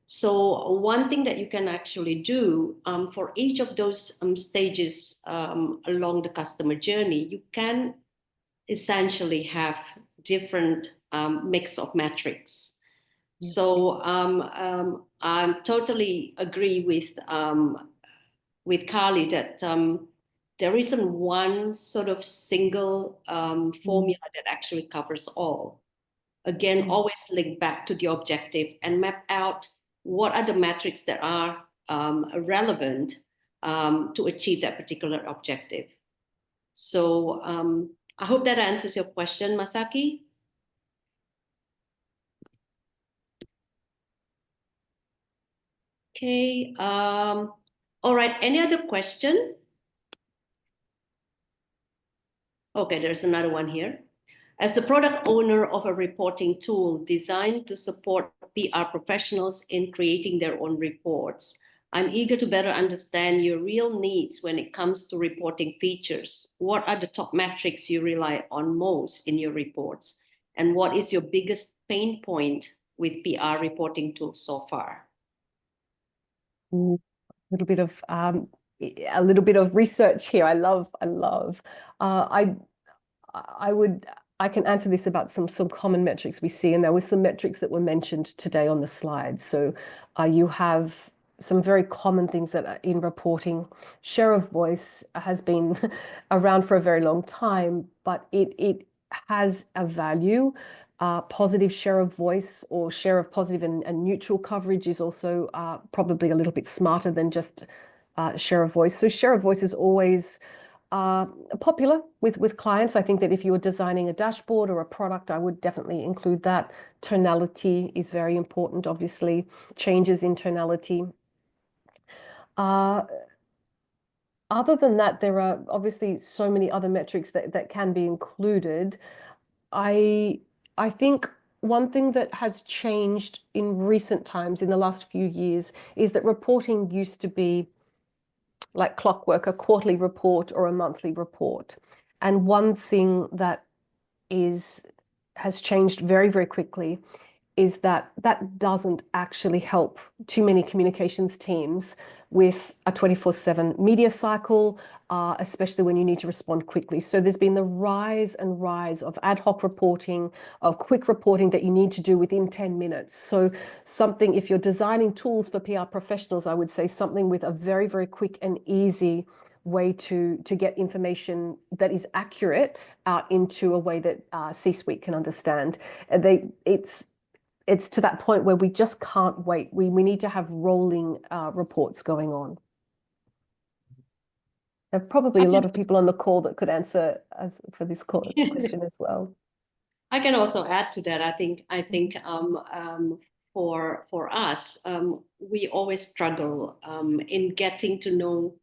So one thing that you can actually do for each of those stages along the customer journey, you can essentially have different mix of metrics. Yeah. So I totally agree with Khali that there isn't one sort of single formula that actually covers all. Again, always link back to the objective and map out what are the metrics that are relevant to achieve that particular objective. So I hope that answers your question, Masaki. Okay. All right. Any other question? Okay, there's another one here. As the product owner of a reporting tool designed to support PR professionals in creating their own reports, I'm eager to better understand your real needs when it comes to reporting features. What are the top metrics you rely on most in your reports? And what is your biggest pain point with PR reporting tools so far? A little bit of research here. I can answer this about some common metrics we see, and there were some metrics that were mentioned today on the slide. So you have some very common things that are in reporting. Share of voice has been around for a very long time, but it has a value. Positive share of voice or share of positive and neutral coverage is also probably a little bit smarter than just share of voice. So share of voice is always popular with clients. I think that if you were designing a dashboard or a product, I would definitely include that. Tonality is very important, obviously. Changes in tonality. Other than that, there are obviously so many other metrics that can be included. I think one thing that has changed in recent times, in the last few years, is that reporting used to be like clockwork, a quarterly report or a monthly report. And one thing that has changed very, very quickly is that doesn't actually help too many communications teams with a 24/7 media cycle, especially when you need to respond quickly. So there's been the rise of ad hoc reporting, of quick reporting that you need to do within 10 minutes. So something, if you're designing tools for PR professionals, I would say something with a very, very quick and easy way to get information that is accurate out into a way that C-suite can understand. it's to that point where we just can't wait. We need to have rolling reports going on. There are probably a lot of people on the call that could answer for this question as well. I can also add to that. I think for us, we always struggle in getting to know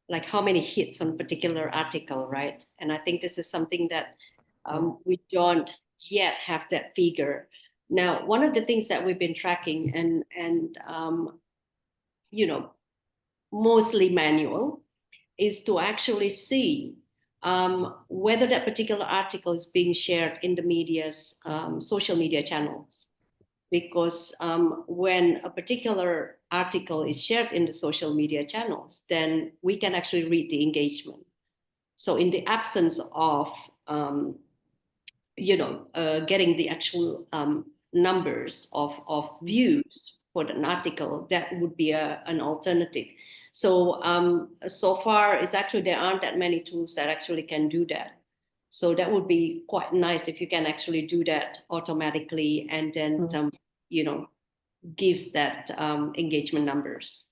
like how many hits on a particular article, right? And I think this is something that we don't yet have that figure. Now, one of the things that we've been tracking and you know, mostly manual, is to actually see whether that particular article is being shared in the media's social media channels. Because when a particular article is shared in the social media channels, then we can actually read the engagement. So in the absence of, getting the actual numbers of views for an article, that would be an alternative. So so far, it's actually there aren't that many tools that actually can do that. So that would be quite nice if you can actually do that automatically, and then gives that engagement numbers.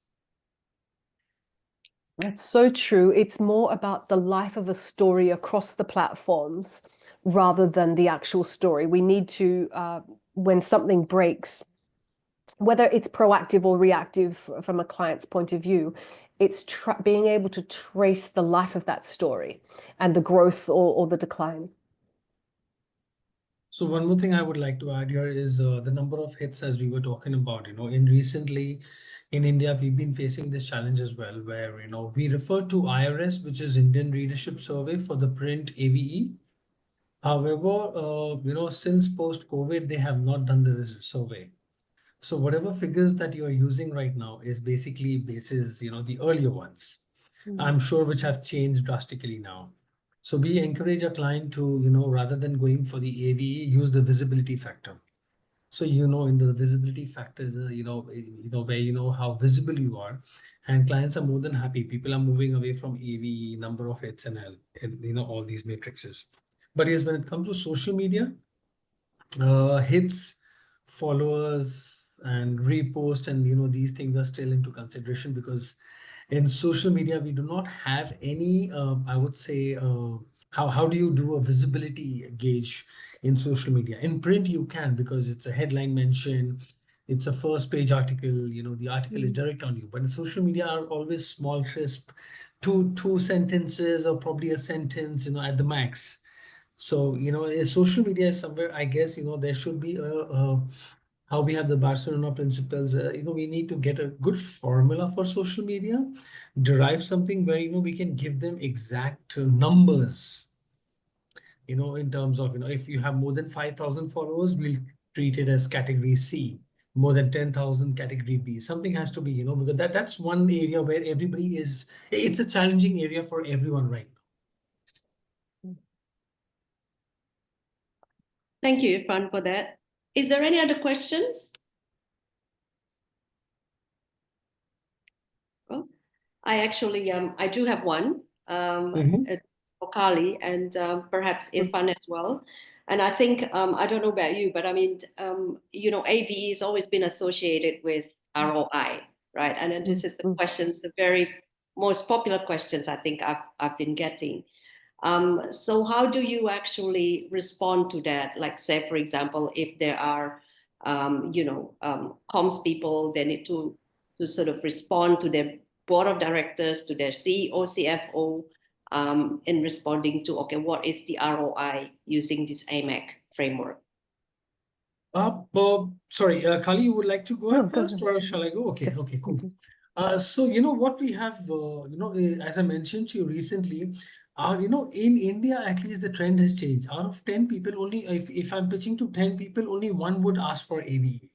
That's so true. It's more about the life of a story across the platforms rather than the actual story. We need to, when something breaks, whether it's proactive or reactive from a client's point of view, it's being able to trace the life of that story and the growth or the decline. So one more thing I would like to add here is the number of hits, as we were talking about, recently in India, we've been facing this challenge as well, where, we refer to IRS, which is Indian Readership Survey for the print AVE. However, since post-COVID, they have not done the survey. So whatever figures that you're using right now is basically basis, the earlier ones, I'm sure, which have changed drastically now. So we encourage a client to, rather than going for the AVE, use the visibility factor. So, in the visibility factors, where how visible you are, and clients are more than happy. People are moving away from AVE, number of hits and all these matrices. But yes, when it comes to social media, hits, followers, and repost, and these things are still into consideration, because in social media we do not have any I would say how do you do a visibility gauge in social media? In print you can, because it's a headline mention, it's a first page article, the article is direct on you. But in social media are always small, crisp, two sentences or probably a sentence, at the max. So, social media is somewhere, I guess, there should be how we have the Barcelona principles. We need to get a good formula for social media, derive something where, we can give them exact numbers, in terms of, if you have more than 5,000 followers, we'll treat it as category C, more than 10,000 category B. Something has to be, because that's one area where everybody is, it's a challenging area for everyone right now. Thank you, Irfan, for that. Is there any other questions? Well, I actually, I do have one for Khali and perhaps Irfan as well. And I think, I don't know about you, but I mean, AVE has always been associated with ROI, right? And then this is the questions, the very most popular questions I think I've been getting. So how do you actually respond to that? Like, say, for example, if there are, comms people, they need to sort of respond to their board of directors, to their CEO, CFO, in responding to, okay, what is the ROI using this AMEC framework? Sorry, Khali, you would like to go ahead first, or shall I go? Okay, cool. So, what we have, as I mentioned to you recently, in India, at least the trend has changed. Out of 10 people, only if I'm pitching to 10 people, only one would ask for AVE.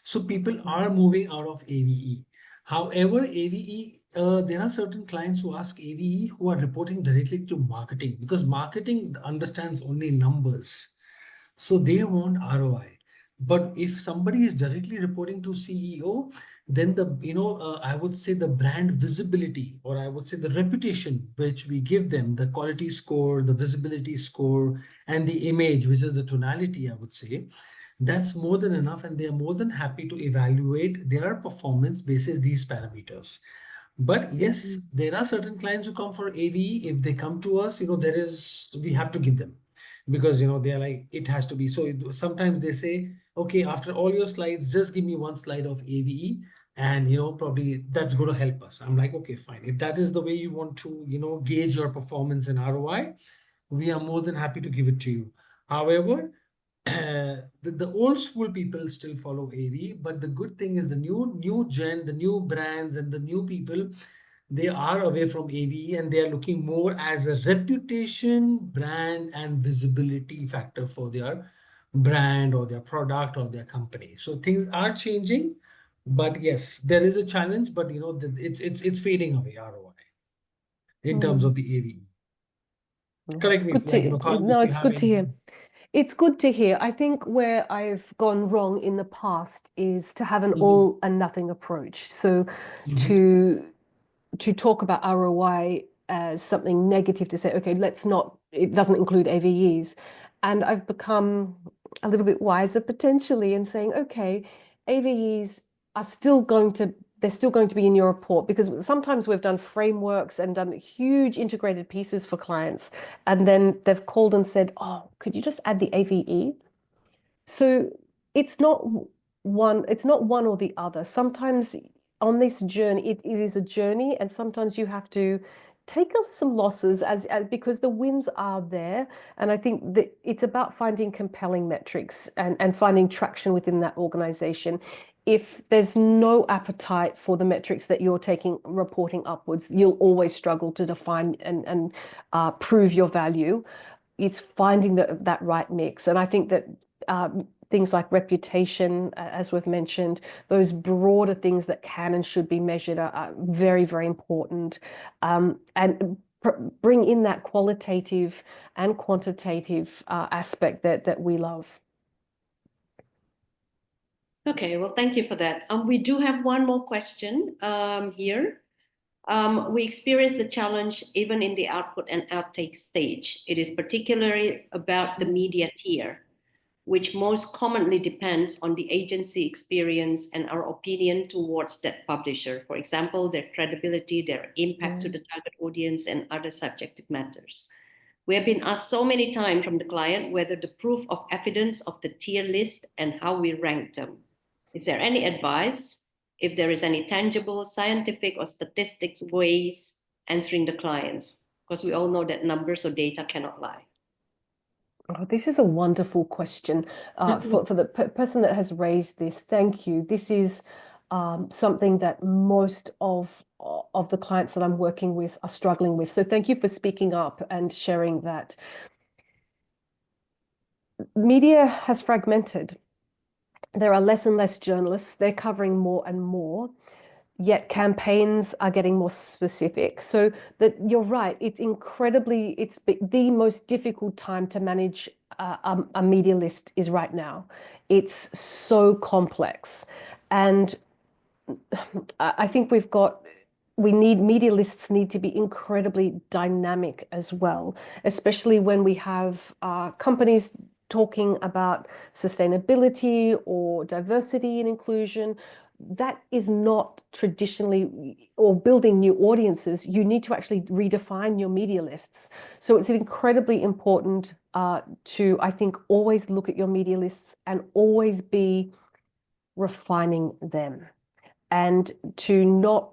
So people are moving out of AVE. However, AVE, there are certain clients who ask AVE who are reporting directly to marketing, because marketing understands only numbers. So they want ROI. But if somebody is directly reporting to CEO, then I would say the brand visibility, or I would say the reputation which we give them, the quality score, the visibility score, and the image, which is the tonality, I would say, that's more than enough, and they're more than happy to evaluate their performance basis these parameters. But yes, there are certain clients who come for AVE. If they come to us, we have to give them, because they're like, it has to be. So sometimes they say, okay, after all your slides, just give me one slide of AVE, and probably that's going to help us. I'm like, okay, fine. If that is the way you want to gauge your performance and ROI, we are more than happy to give it to you. However, the old school people still follow AV, but the good thing is the new gen, the new brands and the new people, they are away from AV, and they are looking more as a reputation, brand, and visibility factor for their brand or their product or their company. So things are changing, but yes, there is a challenge, but it's fading away, ROI, in terms of the AV. Correct me if, Good to, Khalid, no, if you it's have good to hear. anything. It's good to hear. I think where I've gone wrong in the past is to have an Mhm. all and nothing approach. So Mhm. to talk about ROI as something negative, to say, okay, it doesn't include AVEs. And I've become a little bit wiser potentially in saying, okay, AVEs are they're still going to be in your report, because sometimes we've done frameworks and done huge integrated pieces for clients, and then they've called and said, oh, could you just add the AVE? So it's not one or the other. Sometimes on this journey, it is a journey, and sometimes you have to take some losses because the wins are there. And I think that it's about finding compelling metrics and finding traction within that organization. If there's no appetite for the metrics that you're reporting upwards, you'll always struggle to define and prove your value. It's finding that right mix. And I think that things like reputation, as we've mentioned, those broader things that can and should be measured are very, very important. And bring in that qualitative and quantitative aspect that we love. Okay, well, thank you for that. We do have one more question here. We experience the challenge even in the output and outtake stage. It is particularly about the media tier, which most commonly depends on the agency experience and our opinion towards that publisher. For example, their credibility, their impact to the target audience, and other subjective matters. We have been asked so many times from the client whether the proof of evidence of the tier list and how we rank them. Is there any advice? If there is any tangible, scientific, or statistics ways answering the clients? Because we all know that numbers or data cannot lie. Oh, this is a wonderful question for the person that has raised this. Thank you. This is something that most of the clients that I'm working with are struggling with. So thank you for speaking up and sharing that. Media has fragmented. There are less and less journalists. They're covering more and more. Yet campaigns are getting more specific. So that you're right, it's the most difficult time to manage a media list is right now. It's so complex. And I think media lists need to be incredibly dynamic as well, especially when we have companies talking about sustainability or diversity and inclusion. That is not traditionally, or building new audiences, you need to actually redefine your media lists. So it's incredibly important to, I think, always look at your media lists and always be refining them, and to not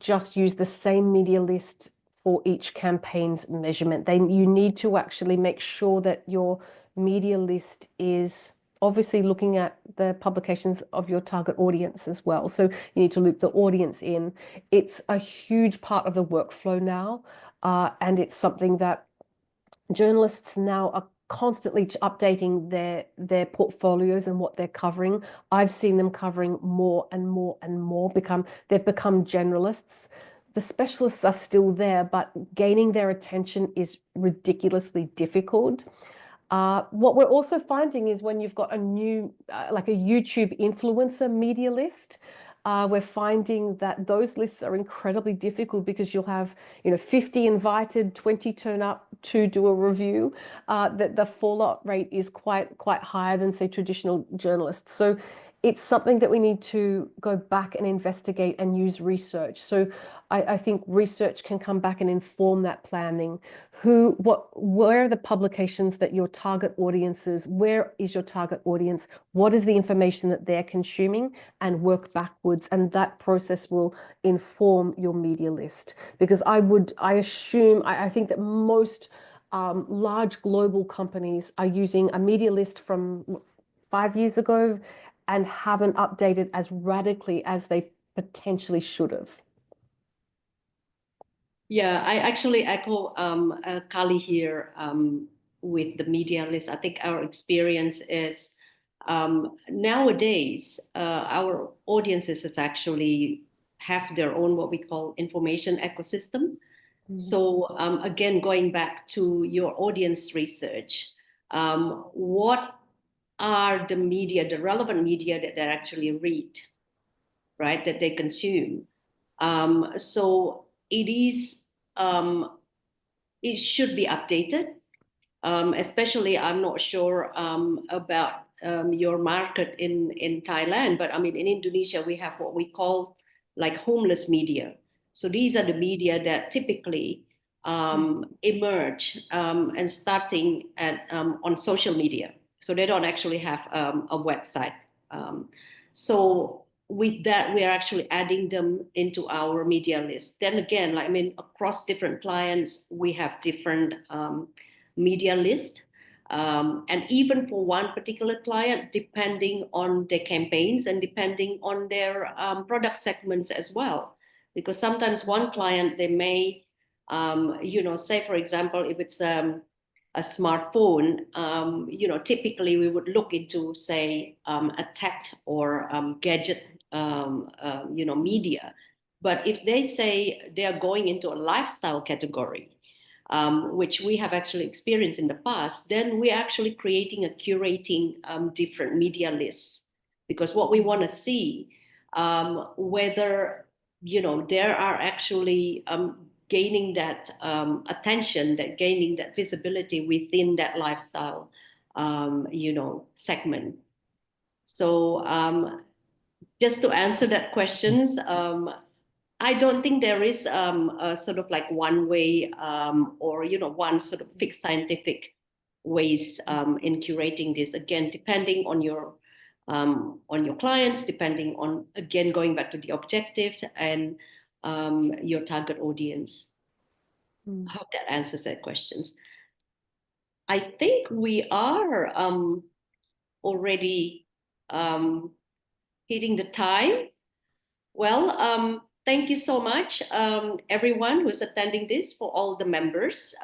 just use the same media list for each campaign's measurement. You need to actually make sure that your media list is obviously looking at the publications of your target audience as well. So you need to loop the audience in. It's a huge part of the workflow now, and it's something that journalists now are constantly updating their portfolios and what they're covering. I've seen them covering more and more and more. They've become generalists. The specialists are still there, but gaining their attention is ridiculously difficult. What we're also finding is when you've got a new, like a YouTube influencer media list, we're finding that those lists are incredibly difficult because you'll have, 50 invited, 20 turn up to do a review. That the fallout rate is quite higher than, say, traditional journalists. So it's something that we need to go back and investigate and use research. So I think research can come back and inform that planning. Where are the publications that your target audience is? Where is your target audience? What is the information that they're consuming? And work backwards. And that process will inform your media list. Because I think that most large global companies are using a media list from 5 years ago and haven't updated as radically as they potentially should have. Yeah, I actually echo Khali here with the media list. I think our experience is nowadays our audiences is actually have their own what we call information ecosystem. So again, going back to your audience research, what are the media, the relevant media that they actually read, right, that they consume? So it should be updated. Especially, I'm not sure about your market in Thailand, but I mean, in Indonesia, we have what we call like homeless media. So these are the media that typically emerge and starting on social media. So they don't actually have a website. So with that, we are actually adding them into our media list. Then again, across different clients, we have different media list. And even for one particular client, depending on their campaigns and depending on their product segments as well. Because sometimes one client, they may, say, for example, if it's a smartphone, typically we would look into, say, a tech or gadget, media. But if they say they are going into a lifestyle category, which we have actually experienced in the past, then we're actually curating different media lists. Because what we want to see, whether, there are actually gaining that attention, gaining that visibility within that lifestyle, segment. So just to answer that questions, I don't think there is a sort of like one way or one sort of fixed scientific ways in curating this. Again, depending on your clients, depending on, again, going back to the objective and your target audience. I hope that answers that questions. I think we are already hitting the time. Well, thank you so much, everyone who's attending this, for all the members.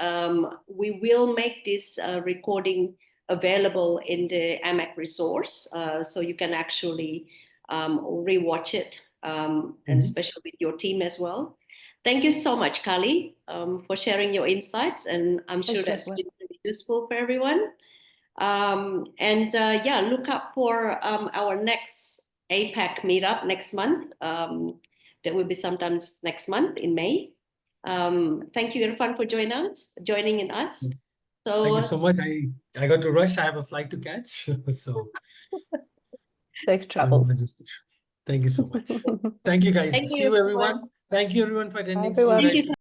We will make this recording available in the AMEC resource, so you can actually rewatch it, and especially with your team as well. Thank you so much, Khali, for sharing your insights, and I'm sure that's been really useful for everyone. Yeah, look up for our next APAC meetup next month. That will be sometime next month in May. Thank you, Irfan, for joining us. So thank you so much. I got to rush. I have a flight to catch. So safe travels. Thank you so much. Thank you, guys. Thank See you, you, everyone. Thank you, everyone, for attending. Bye, everyone. See you guys.